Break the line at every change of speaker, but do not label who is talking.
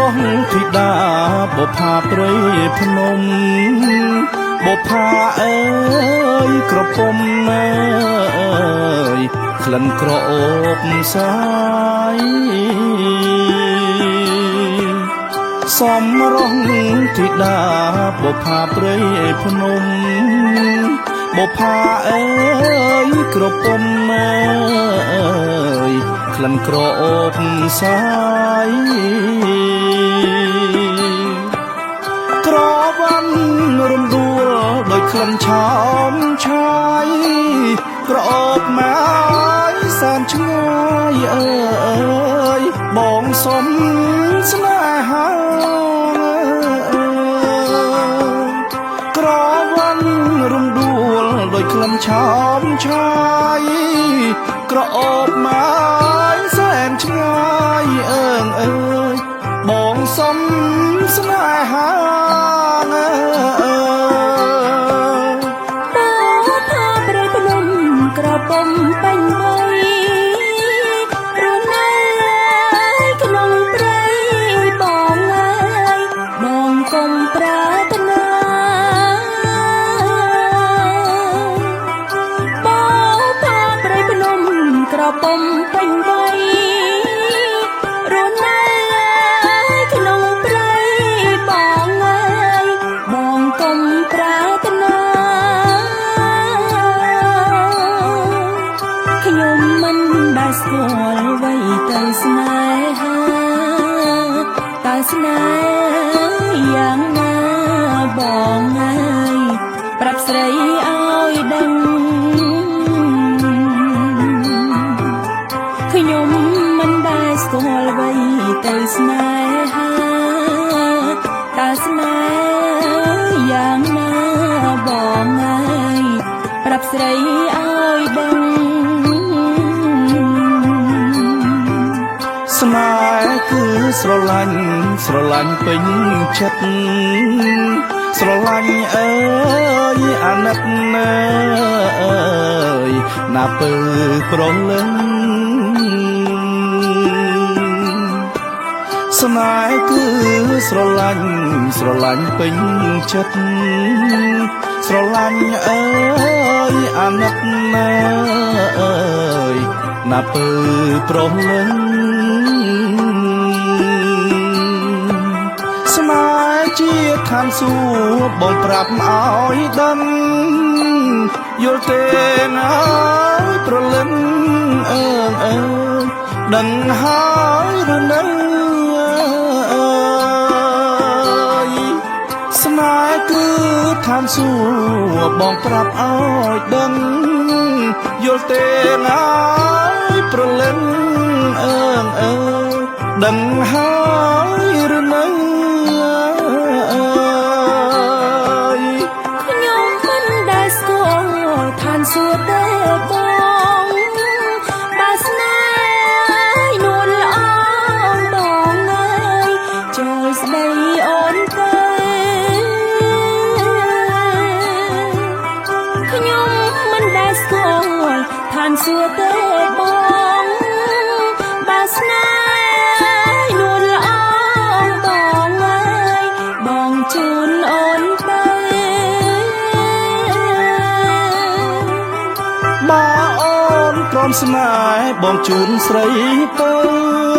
ស់ធីតាបុប្ផាព្រៃភ្នំបុប្ផាអើយក្រពុំអើយក្លិនក្រអូបសាយសំរងធីតាបុប្ផាព្រៃភ្នំបុប្ផាអើយក្រពុំអើយក្លិនក្រអូបសាយក្រវ៉ាន់រំដួលដោយក្លិនឆោមឆាយក្រអូបមកសែនឆ្ងាយអើយបងសុំស្នេហាក្រវ៉ាន់រំដួលដោយក្លិនឆោមឆាយក្រអូបមកសែនឆ្ងាយអើយបងសុំស្នេហា
ក្រពុំពេញវ័យរស់នៅក្នុងព្រៃបងអើយបងកុំប្រាថ្នាបងផាព្រៃភ្នំក្រពុំពេញវ័យរស់នៅក្នុងព្រៃបងអើយបងកុំប្រាថ្នាខ្ញុំមិនដែលស្គាល់អ្វីទៅស្នេហាតើស្នេហ៍យ៉ាងណាបងអើយប្រាប់ស្រីឲ្យដឹងខ្ញុំមិនដែលស្គាល់អ្វីទៅស្នេហាតើស្នេហ៍យ៉ាងណាបងអើយប្រាប់ស្រីឲ្យដឹង
ស្នេហ៍គឺស្រឡាញ់ពេញចិត្តស្រឡាញ់អើយអាណិតអើយណាពើប្រលឹងស្នេហ៍គឺស្រឡាញ់ពេញចិត្តស្រឡាញ់អើយអាណិតអើយណាពើប្រលឹងស្នេហ៍ជាឋានសួគ៌បងប្រាប់ឲ្យដឹងយល់ទេណាប្រលឹងអើយដឹងហើយឬនៅស្នេហ៍គឺឋានសួគ៌បងប្រាប់ឲ្យដឹងយល់ទេណាប្រលឹងអើយដឹងហើយឬនៅ
ខ្ញុំមិនដែលស្គាល់ឋានសួគ៌ទេបងបើស្នេហ៍នួនល្អបងអើយចូលស្ដីអូនទៅខ្ញុំមិនដែលស្គាល់ឋានសួគ៌ទេបងបើស្នេហ៍នួនល្អបងអើយបងជូនអូនទៅ
បើអូនព្រមស្នេហ៍បងជូនស្រីទៅ